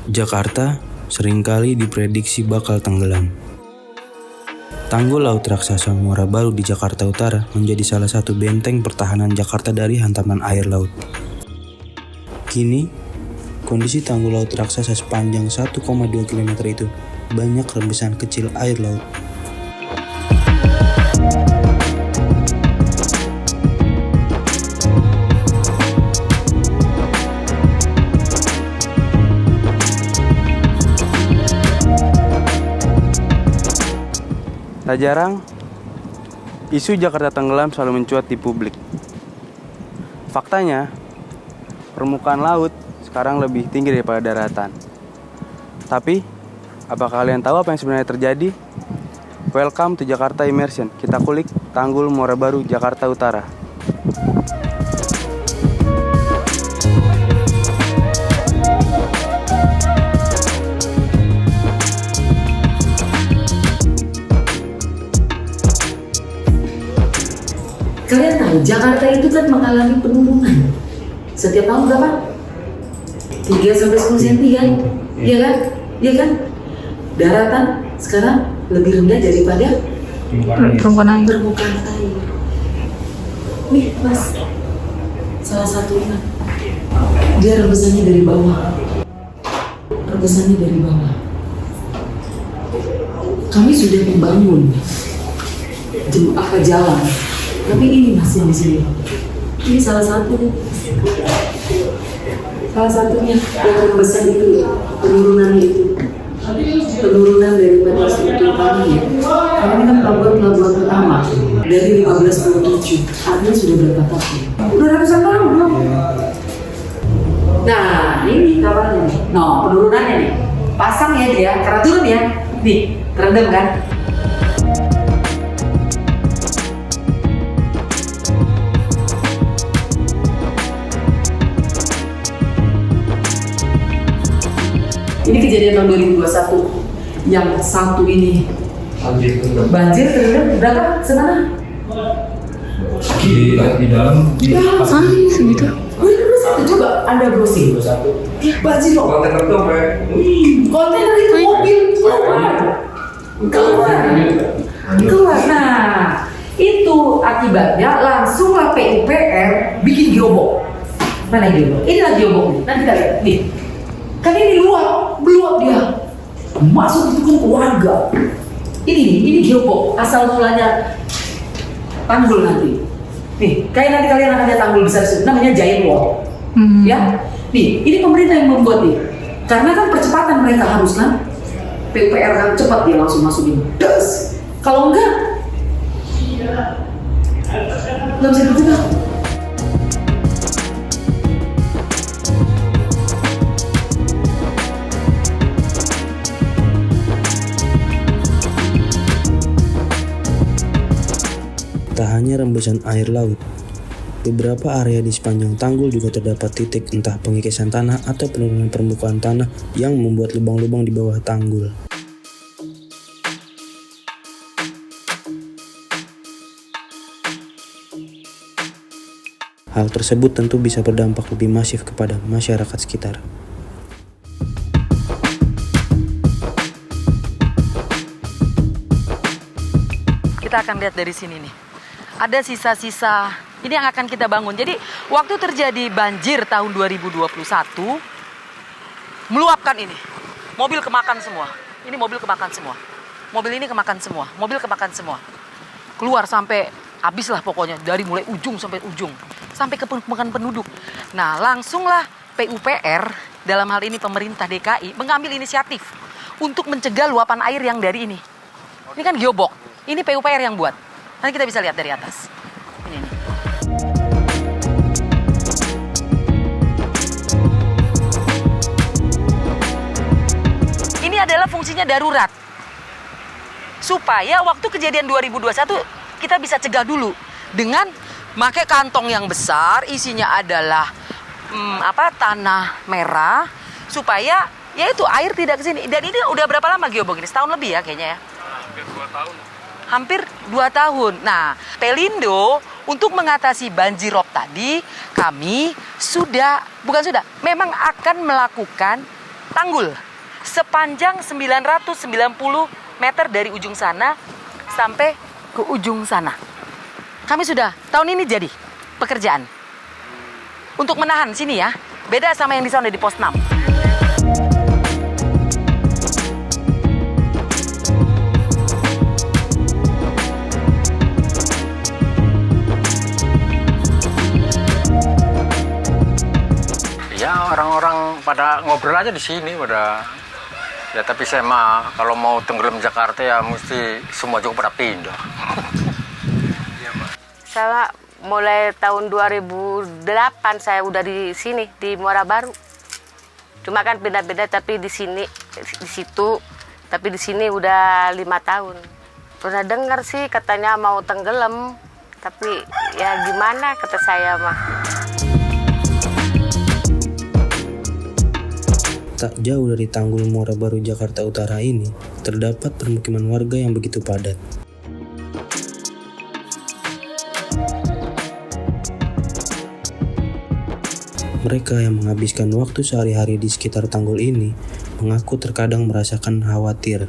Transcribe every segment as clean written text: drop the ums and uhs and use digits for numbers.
Jakarta seringkali diprediksi bakal tenggelam. Tanggul laut raksasa Muara Baru di Jakarta Utara menjadi salah satu benteng pertahanan Jakarta dari hantaman air laut. Kini, kondisi tanggul laut raksasa sepanjang 1,2 km itu banyak rembesan kecil air laut. Tak jarang, isu Jakarta tenggelam selalu mencuat di publik. Faktanya, permukaan laut sekarang lebih tinggi daripada daratan. Tapi, apakah kalian tahu apa yang sebenarnya terjadi? Welcome to Jakarta Immersion. Kita kulik Tanggul Muara Baru, Jakarta Utara. Kalian tahu Jakarta itu kan mengalami penurunan setiap tahun berapa? 3-10 cm kan? Iya kan? Iya kan? Daratan sekarang lebih rendah daripada permukaan air. Nih mas, salah satunya dia rembesannya dari bawah. Rembesannya dari bawah. Kami sudah membangun jalan. Tapi ini mas yang di sini. Ini salah satunya yang terbesar itu penurunan daripada struktur kami ya. Kami kan pelabuhan pertama dari 1527. Artinya sudah berapa tahun? Udah ratusan tahun belum? Nah ini kabarnya nih. No penurunannya nih. Pasang ya dia, karena turun ya. Nih terendam kan? Ini kejadian tahun 2021. Yang satu ini banjir terendam berapa? Semana? Di dalam. Segitu. Coba Anda browsing. Banjir kok. Kontainer itu sampai. Kontainer itu mobil keluar. Nah, itu akibatnya langsunglah PUPR bikin geobok. Mana geobok? Inilah geobok nih. Nanti kita lihat nih. Kan ini meluap dia. Masuk itu kan ke warga. Ini geobok. Asal mulanya tanggul nanti. Nih, kayak nanti kalian akan lihat tanggul besar itu. Namanya giant wall. Ya. Nih, ini pemerintah yang membuat nih. Karena kan percepatan mereka harus kan. PUPR kan cepat dia langsung masukin. Das. Kalau enggak, nggak bisa dibuka. Tak hanya rembesan air laut, beberapa area di sepanjang tanggul juga terdapat titik entah pengikisan tanah atau penurunan permukaan tanah yang membuat lubang-lubang di bawah tanggul. Hal tersebut tentu bisa berdampak lebih masif kepada masyarakat sekitar. Kita akan lihat dari sini nih. Ada sisa-sisa ini yang akan kita bangun. Jadi waktu terjadi banjir tahun 2021 meluapkan ini. Mobil kemakan semua. Ini mobil kemakan semua. Mobil ini kemakan semua. Mobil kemakan semua. Keluar sampai habislah pokoknya dari mulai ujung sampai ujung. Sampai ke permukaan penduduk. Nah, langsunglah PUPR dalam hal ini pemerintah DKI mengambil inisiatif untuk mencegah luapan air yang dari ini. Ini kan geobok. Ini PUPR yang buat. Nanti kita bisa lihat dari atas. Ini. Ini adalah fungsinya darurat. Supaya waktu kejadian 2021 kita bisa cegah dulu dengan pakai kantong yang besar, isinya adalah tanah merah supaya ya itu air tidak ke sini. Dan ini udah berapa lama geobok ini? Setahun lebih ya kayaknya ya. Hampir 2 tahun. Hampir 2 tahun. Nah, Pelindo untuk mengatasi banjirop tadi kami memang akan melakukan tanggul sepanjang 990 meter dari ujung sana sampai ke ujung sana. Kami sudah tahun ini jadi pekerjaan untuk menahan sini ya. Beda sama yang di sana di pos 6. Ya orang-orang pada ngobrol aja di sini pada ya, tapi saya mah kalau mau tenggelam Jakarta ya mesti semua juga pada pindah. Saya mulai tahun 2008 saya udah di sini di Muara Baru. Cuma kan beda-beda tapi di sini di situ tapi di sini udah 5 tahun. Pernah dengar sih katanya mau tenggelam, tapi ya gimana kata saya mah. Tak jauh dari Tanggul Muara Baru Jakarta Utara ini, terdapat permukiman warga yang begitu padat. Mereka yang menghabiskan waktu sehari-hari di sekitar tanggul ini mengaku terkadang merasakan khawatir.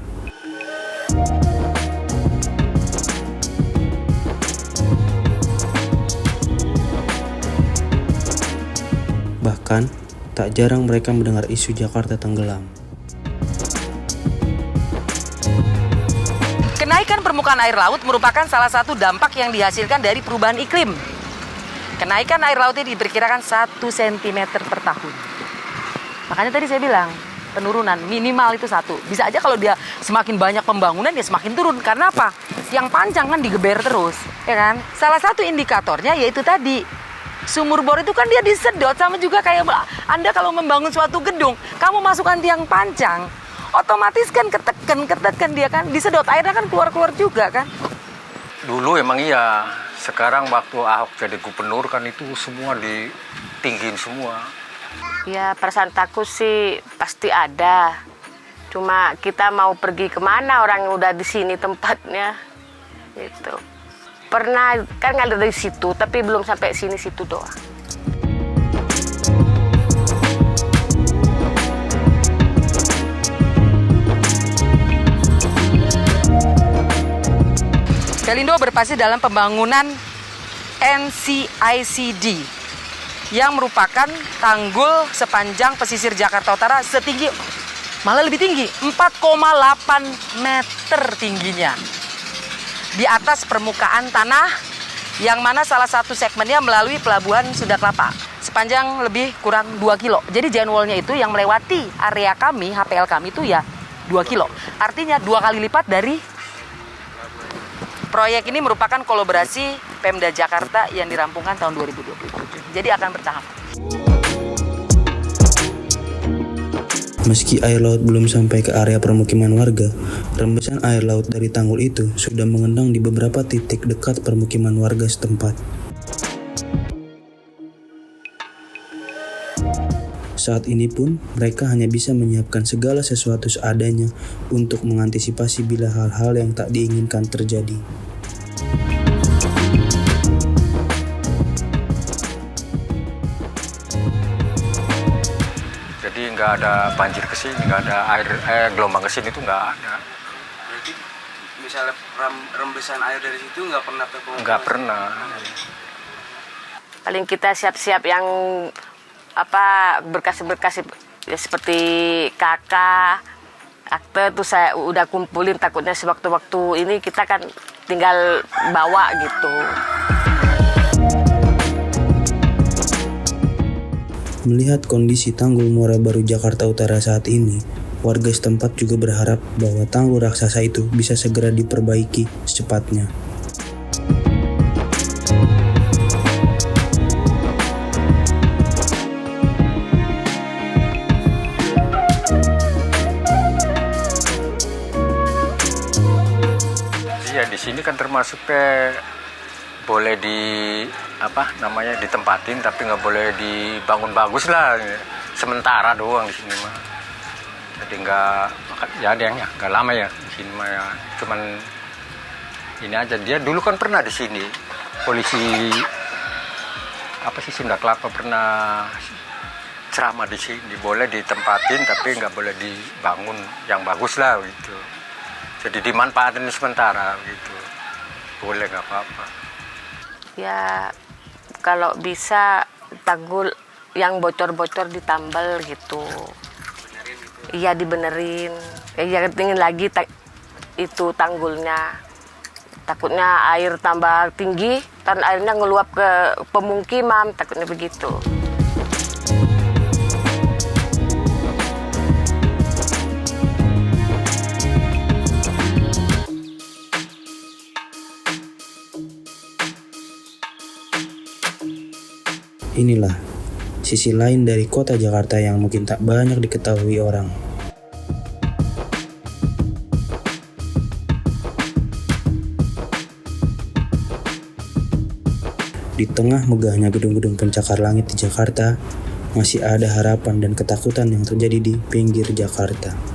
Bahkan, tak jarang mereka mendengar isu Jakarta tenggelam. Kenaikan permukaan air laut merupakan salah satu dampak yang dihasilkan dari perubahan iklim. Kenaikan air laut ini diperkirakan 1 cm per tahun. Makanya tadi saya bilang, penurunan minimal itu 1. Bisa aja kalau dia semakin banyak pembangunan, ya semakin turun. Karena apa? Yang panjang kan digeber terus, ya kan? Salah satu indikatornya yaitu tadi, sumur bor itu kan dia disedot, sama juga kayak Anda kalau membangun suatu gedung, kamu masukkan tiang panjang, otomatis kan ketekan dia kan, disedot, airnya kan keluar juga kan. Dulu emang iya, sekarang waktu Ahok jadi gubernur kan itu semua ditinggiin semua. Ya perasaan takut sih pasti ada. Cuma kita mau pergi kemana, orang udah di sini tempatnya. Gitu. Pernah kan ngalir dari situ, tapi belum sampai situ doang. Pelindo berpartisipasi dalam pembangunan NCICD yang merupakan tanggul sepanjang pesisir Jakarta Utara setinggi, malah lebih tinggi, 4,8 meter tingginya. Di atas permukaan tanah, yang mana salah satu segmennya melalui pelabuhan Sunda Kelapa sepanjang lebih kurang 2 kilo. Jadi giant wall-nya itu yang melewati area kami, HPL kami itu ya 2 kilo. Artinya 2 kali lipat dari proyek ini. Merupakan kolaborasi Pemda Jakarta yang dirampungkan tahun 2027. Jadi akan bertahap. Meski air laut belum sampai ke area permukiman warga, rembesan air laut dari tanggul itu sudah mengendang di beberapa titik dekat permukiman warga setempat. Saat ini pun, mereka hanya bisa menyiapkan segala sesuatu seadanya untuk mengantisipasi bila hal-hal yang tak diinginkan terjadi. Jadi nggak ada banjir ke sini, nggak ada gelombang ke sini, itu nggak ada. Berarti misalnya rembesan air dari situ nggak pernah ke bawah? Nggak pernah. Paling kita siap-siap yang berkas-berkas ya, seperti KK, akte tuh saya udah kumpulin, takutnya sewaktu-waktu ini kita kan tinggal bawa gitu. Melihat kondisi Tanggul Muara Baru Jakarta Utara saat ini, warga setempat juga berharap bahwa tanggul raksasa itu bisa segera diperbaiki secepatnya. Ya di sini kan termasuk boleh ditempatin, tapi nggak boleh dibangun bagus lah, sementara doang di sini mah. Jadi nggak lama ya di sini mah ya. Cuman ini aja, dia dulu kan pernah di sini polisi Sunda Kelapa pernah ceramah di sini, boleh ditempatin tapi nggak boleh dibangun yang bagus lah gitu. Jadi dimanfaatin sementara gitu, boleh nggak apa-apa. Ya kalau bisa tanggul yang bocor-bocor ditambal gitu. Iya dibenerin. Ya ingin lagi itu tanggulnya. Takutnya air tambah tinggi, dan airnya ngeluap ke pemukiman, takutnya begitu. Inilah sisi lain dari kota Jakarta yang mungkin tak banyak diketahui orang. Di tengah megahnya gedung-gedung pencakar langit di Jakarta, masih ada harapan dan ketakutan yang terjadi di pinggir Jakarta.